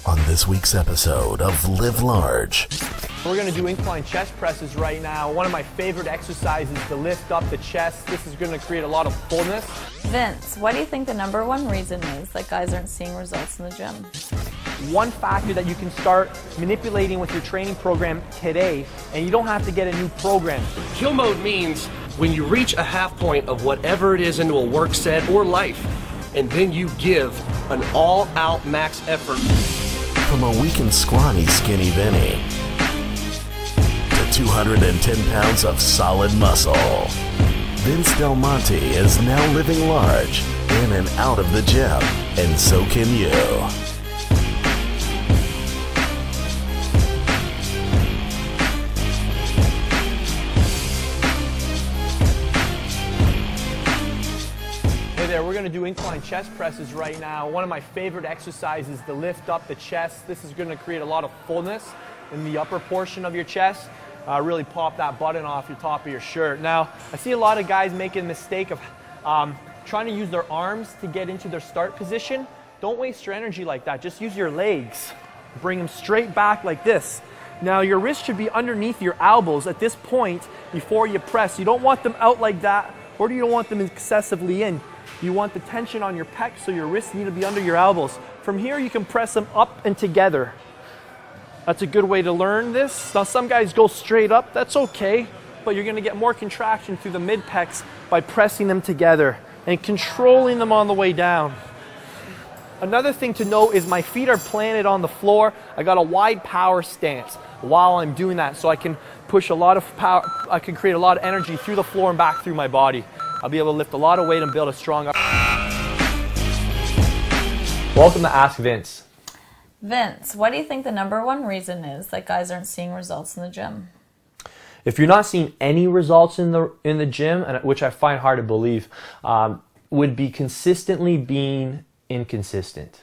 on this week's episode of Live Large. We're going to do incline chest presses right now. One of my favorite exercises to lift up the chest. This is going to create a lot of fullness. Vince, what do you think the #1 reason is that guys aren't seeing results in the gym? One factor that you can start manipulating with your training program today, and you don't have to get a new program. Kill mode means when you reach a half point of whatever it is into a work set or life, and then you give an all-out max effort. From a weak and scrawny Skinny Vinny to 210 pounds of solid muscle, Vince Del Monte is now living large in and out of the gym, and so can you. Hey there, we're going to do incline chest presses right now. One of my favorite exercises to lift up the chest. This is going to create a lot of fullness in the upper portion of your chest. Really pop that button off your top of your shirt. Now, I see a lot of guys making the mistake of trying to use their arms to get into their start position. Don't waste your energy like that. Just use your legs. Bring them straight back like this. Now, your wrists should be underneath your elbows at this point before you press. You don't want them out like that, or you don't want them excessively in. You want the tension on your pecs, so your wrists need to be under your elbows. From here, you can press them up and together. That's a good way to learn this. Now, some guys go straight up. That's okay, but you're going to get more contraction through the mid-pecs by pressing them together and controlling them on the way down. Another thing to note is my feet are planted on the floor. I got a wide power stance while I'm doing that, so I can push a lot of power. I can create a lot of energy through the floor and back through my body. I'll be able to lift a lot of weight and build a strong upper. Welcome to Ask Vince. Vince, what do you think the #1 reason is that guys aren't seeing results in the gym? If you're not seeing any results in the gym, and which I find hard to believe, would be consistently being inconsistent.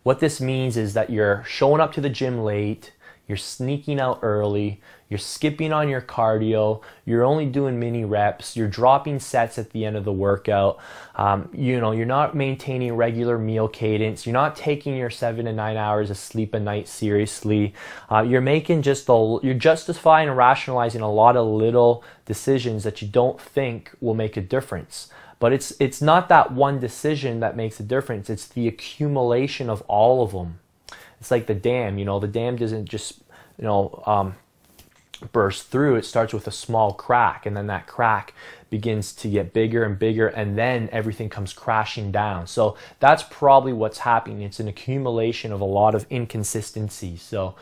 What this means is that you're showing up to the gym late, you're sneaking out early, you're skipping on your cardio, you're only doing mini reps, you're dropping sets at the end of the workout, you're not maintaining regular meal cadence, you're not taking your 7 to 9 hours of sleep a night seriously, you're justifying and rationalizing a lot of little decisions that you don't think will make a difference. But it's not that one decision that makes a difference, it's the accumulation of all of them. It's like the dam, the dam doesn't just, burst through. It starts with a small crack, and then that crack begins to get bigger and bigger, and then everything comes crashing down. So that's probably what's happening. It's an accumulation of a lot of inconsistencies. So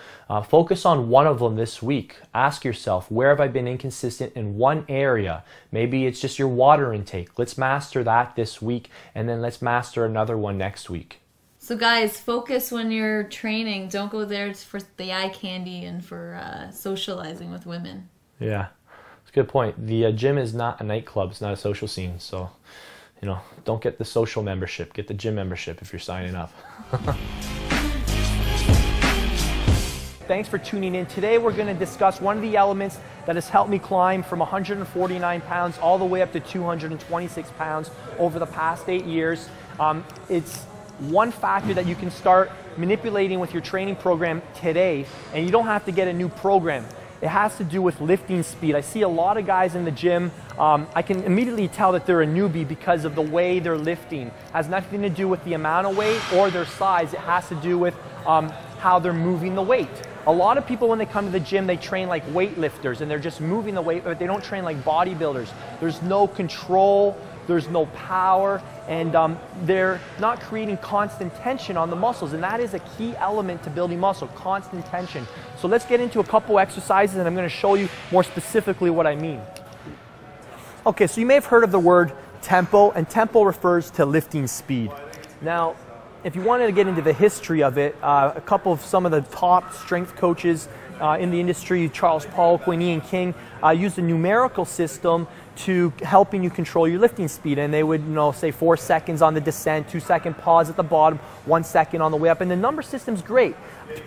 focus on one of them this week. Ask yourself, where have I been inconsistent in one area? Maybe it's just your water intake. Let's master that this week, and then let's master another one next week. So guys, focus when you're training. Don't go there for the eye candy and for socializing with women. Yeah, that's a good point. The gym is not a nightclub. It's not a social scene. So, don't get the social membership. Get the gym membership if you're signing up. Thanks for tuning in. Today we're going to discuss one of the elements that has helped me climb from 149 pounds all the way up to 226 pounds over the past 8 years. It's one factor that you can start manipulating with your training program today, and you don't have to get a new program. It has to do with lifting speed. I see a lot of guys in the gym. I can immediately tell that they're a newbie because of the way they're lifting. It has nothing to do with the amount of weight or their size. It has to do with how they're moving the weight. A lot of people, when they come to the gym, they train like weightlifters, and they're just moving the weight, but they don't train like bodybuilders. There's no control, there's no power, and they're not creating constant tension on the muscles, and that is a key element to building muscle, constant tension. So let's get into a couple exercises, and I'm going to show you more specifically what I mean. Okay, so you may have heard of the word tempo, and tempo refers to lifting speed. Now, if you wanted to get into the history of it, some of the top strength coaches in the industry, Charles Poliquin, Ian King, used a numerical system to helping you control your lifting speed, and they would say 4 seconds on the descent, 2-second pause at the bottom, 1 second on the way up, and the number system's great.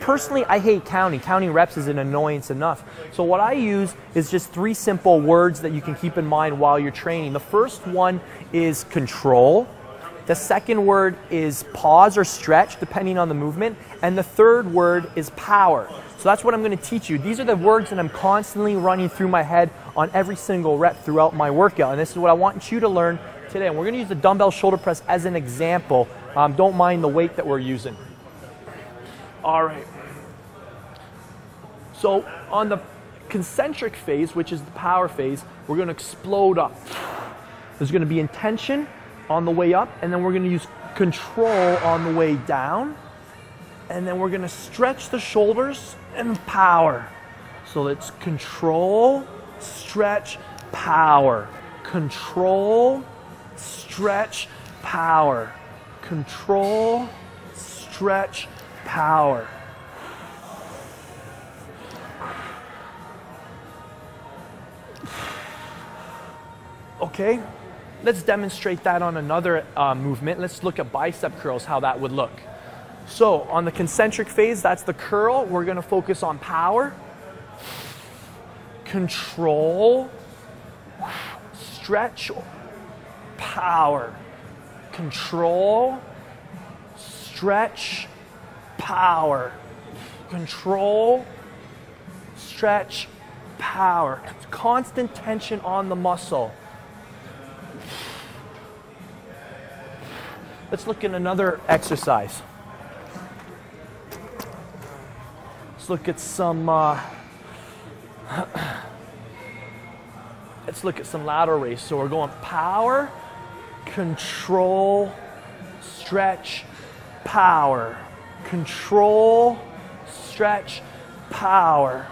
Personally, I hate counting reps is an annoyance enough. So what I use is just 3 simple words that you can keep in mind while you're training. The first one is control, The second word is pause or stretch, depending on the movement. And the third word is power. So that's what I'm going to teach you. These are the words that I'm constantly running through my head on every single rep throughout my workout. And this is what I want you to learn today. And we're going to use the dumbbell shoulder press as an example. Don't mind the weight that we're using. All right. So on the concentric phase, which is the power phase, we're going to explode up. There's going to be intention on the way up, and then we're going to use control on the way down. And then we're going to stretch the shoulders and power. So it's control, stretch, power. Control, stretch, power. Control, stretch, power. Okay, let's demonstrate that on another movement. Let's look at bicep curls, how that would look. So on the concentric phase, that's the curl. We're going to focus on power, control, stretch, power, control, stretch, power, control, stretch, power. Constant tension on the muscle. Let's look at another exercise. Let's look at some lateral raise. So we're going power, control, stretch, power. Control, stretch, power.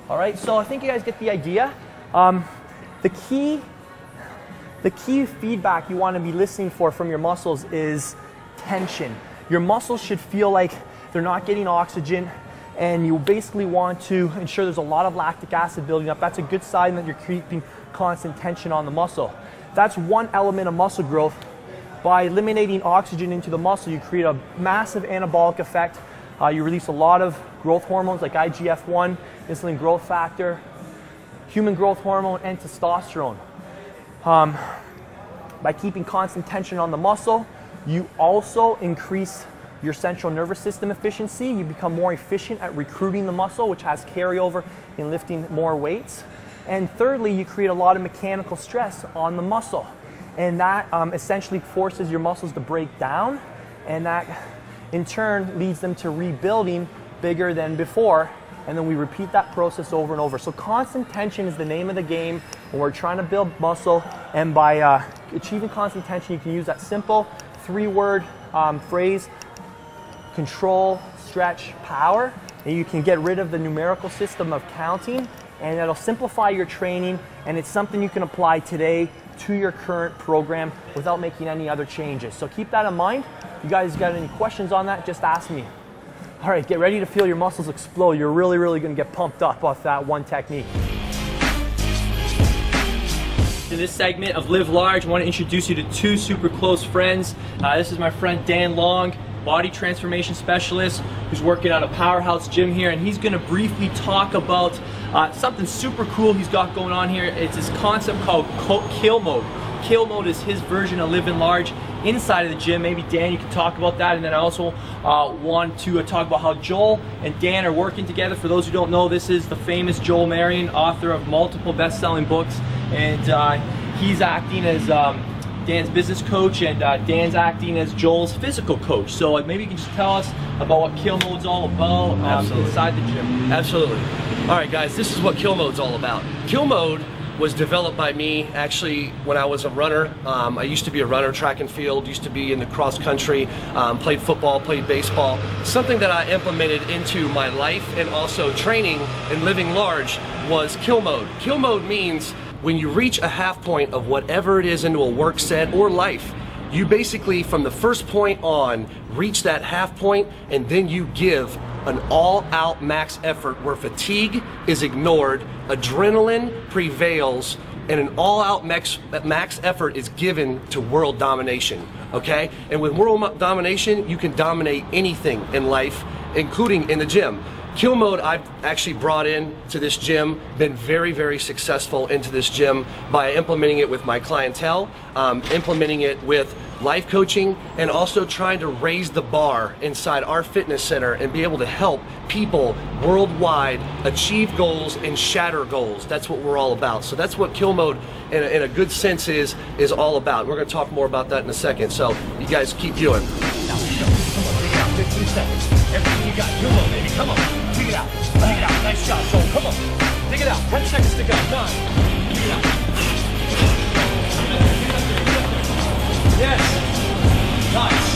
All right, so I think you guys get the idea. The key feedback you want to be listening for from your muscles is tension. Your muscles should feel like they're not getting oxygen, and you basically want to ensure there's a lot of lactic acid building up. That's a good sign that you're keeping constant tension on the muscle. That's one element of muscle growth. By eliminating oxygen into the muscle, you create a massive anabolic effect. You release a lot of growth hormones like IGF-1, insulin growth factor, human growth hormone, and testosterone. By keeping constant tension on the muscle, you also increase your central nervous system efficiency. You become more efficient at recruiting the muscle, which has carryover in lifting more weights. And thirdly, you create a lot of mechanical stress on the muscle. And that essentially forces your muscles to break down, and that in turn leads them to rebuilding bigger than before. And then we repeat that process over and over. So constant tension is the name of the game when we're trying to build muscle. And by achieving constant tension, you can use that simple 3-word phrase, control, stretch, power. And you can get rid of the numerical system of counting, and that'll simplify your training. And it's something you can apply today to your current program without making any other changes. So keep that in mind. If you guys got any questions on that, just ask me. All right, get ready to feel your muscles explode. You're really, really going to get pumped up off that one technique. In this segment of Live Large, I want to introduce you to 2 super close friends. This is my friend Dan Long, body transformation specialist, who's working at a powerhouse gym here, and he's going to briefly talk about something super cool he's got going on here. It's this concept called kill mode. Kill mode is his version of Living Large inside of the gym. Maybe Dan, you can talk about that. And then I also want to talk about how Joel and Dan are working together. For those who don't know, this is the famous Joel Marion, author of multiple best-selling books, and he's acting as Dan's business coach, and Dan's acting as Joel's physical coach. So maybe you can just tell us about what Kill Mode's all about inside the gym. Absolutely. All right, guys, this is what Kill Mode's all about. Kill Mode was developed by me actually when I was a runner. I used to be a runner, track and field, used to be in the cross country, played football, played baseball. Something that I implemented into my life and also training and living large was Kill Mode. Kill Mode means when you reach a half point of whatever it is into a work set or life, you basically from the first point on reach that half point, and then you give an all-out max effort where fatigue is ignored, adrenaline prevails, and an all-out max effort is given to world domination, okay? And with world domination, you can dominate anything in life, including in the gym. Kill Mode I've actually brought in to this gym, been very, very successful into this gym by implementing it with my clientele, implementing it with life coaching, and also trying to raise the bar inside our fitness center and be able to help people worldwide achieve goals and shatter goals. That's what we're all about. So that's what Kill Mode in a good sense is all about. We're going to talk more about that in a second. So you guys keep doing. Now let's go. Come on, dig it out. 15 seconds. Everything you got. Kill Mode, baby. Come on. Dig it out. Dig it out. Nice shot, Joel. Come on. Dig it out. 10 seconds to go. 9. Dig it out. Yes. Nice.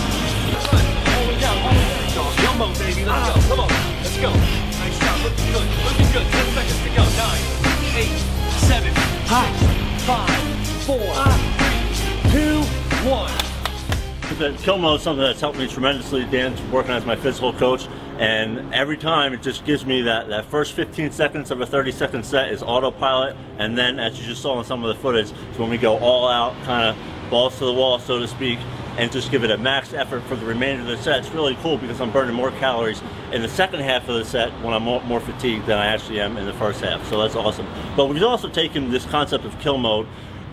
Good. All the way down. All the way down. Kill Mode, baby. Let's go. Come on. Let's go. Nice shot. Looking good. Looking good. 10 seconds to go. 9, 8, 7, 6, 5, 4, 3, 2, 1. Kill Mode is something that's helped me tremendously. Dan's working as my physical coach, and every time it just gives me that first 15 seconds of a 30-second set is autopilot, and then as you just saw in some of the footage, it's when we go all out, kind of balls to the wall, so to speak, and just give it a max effort for the remainder of the set. It's really cool because I'm burning more calories in the second half of the set when I'm more fatigued than I actually am in the first half, so that's awesome. But we've also taken this concept of Kill Mode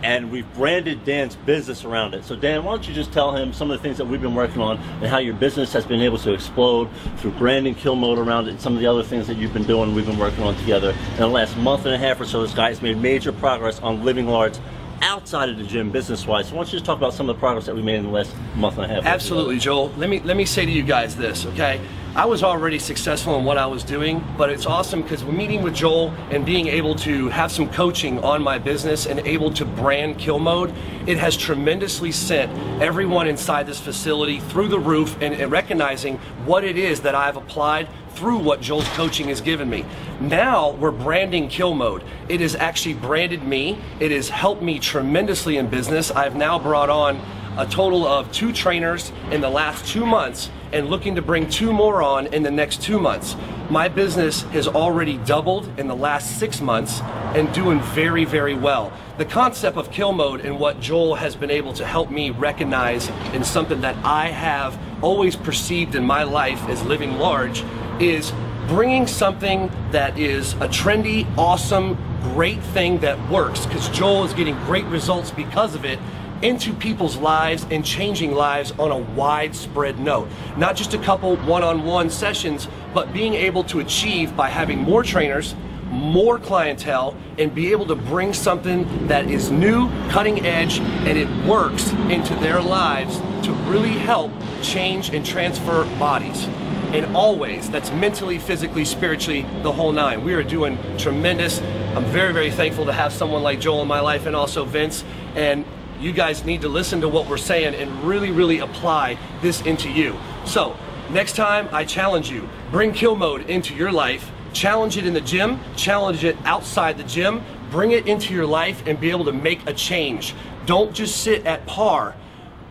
and we've branded Dan's business around it. So Dan, why don't you just tell him some of the things that we've been working on and how your business has been able to explode through branding Kill Mode around it, and some of the other things that you've been doing, we've been working on together. In the last month and a half or so, this guy has made major progress on living large outside of the gym business-wise. So why don't you just talk about some of the progress that we made in the last month and a half? Absolutely, Joel. Let me say to you guys this, okay? I was already successful in what I was doing, but it's awesome because we're meeting with Joel and being able to have some coaching on my business and able to brand Kill Mode, it has tremendously sent everyone inside this facility through the roof and recognizing what it is that I've applied through what Joel's coaching has given me. Now we're branding Kill Mode. It has actually branded me. It has helped me tremendously in business. I've now brought on a total of 2 trainers in the last 2 months and looking to bring 2 more on in the next 2 months. My business has already doubled in the last 6 months and doing very, very well. The concept of Kill Mode and what Joel has been able to help me recognize in something that I have always perceived in my life as living large is bringing something that is a trendy, awesome, great thing that works, because Joel is getting great results because of it, into people's lives and changing lives on a widespread note. Not just a couple one-on-one sessions, but being able to achieve by having more trainers, more clientele, and be able to bring something that is new, cutting edge, and it works into their lives to really help change and transfer bodies. And always, that's mentally, physically, spiritually, the whole 9. We are doing tremendous. I'm very, very thankful to have someone like Joel in my life, and also Vince. And you guys need to listen to what we're saying and really, really apply this into you. So, next time I challenge you, bring Kill Mode into your life, challenge it in the gym, challenge it outside the gym, bring it into your life and be able to make a change. Don't just sit at par.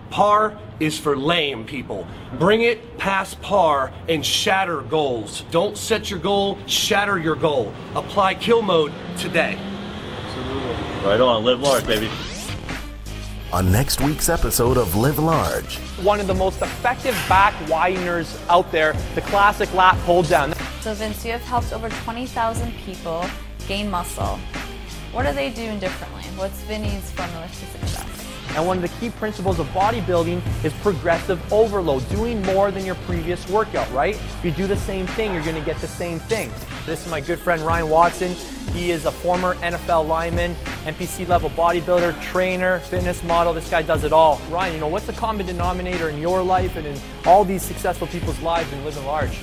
Par is for lame people. Bring it past par and shatter goals. Don't set your goal, shatter your goal. Apply Kill Mode today. Absolutely. Right on, live large, baby. On next week's episode of Live Large. One of the most effective back wideners out there, the classic lat pull down. So Vince, you have helped over 20,000 people gain muscle. What are they doing differently? What's Vinny's formula to success? And one of the key principles of bodybuilding is progressive overload, doing more than your previous workout, right? If you do the same thing, you're gonna get the same thing. This is my good friend Ryan Watson. He is a former NFL lineman, NPC level bodybuilder, trainer, fitness model. This guy does it all. Ryan, you know, what's the common denominator in your life and in all these successful people's lives in living large?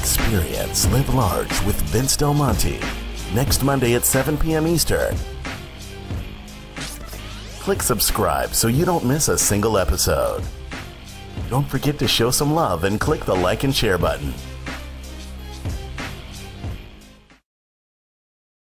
Experience Live Large with Vince Del Monte next Monday at 7 p.m. Eastern. Click subscribe so you don't miss a single episode. Don't forget to show some love and click the like and share button.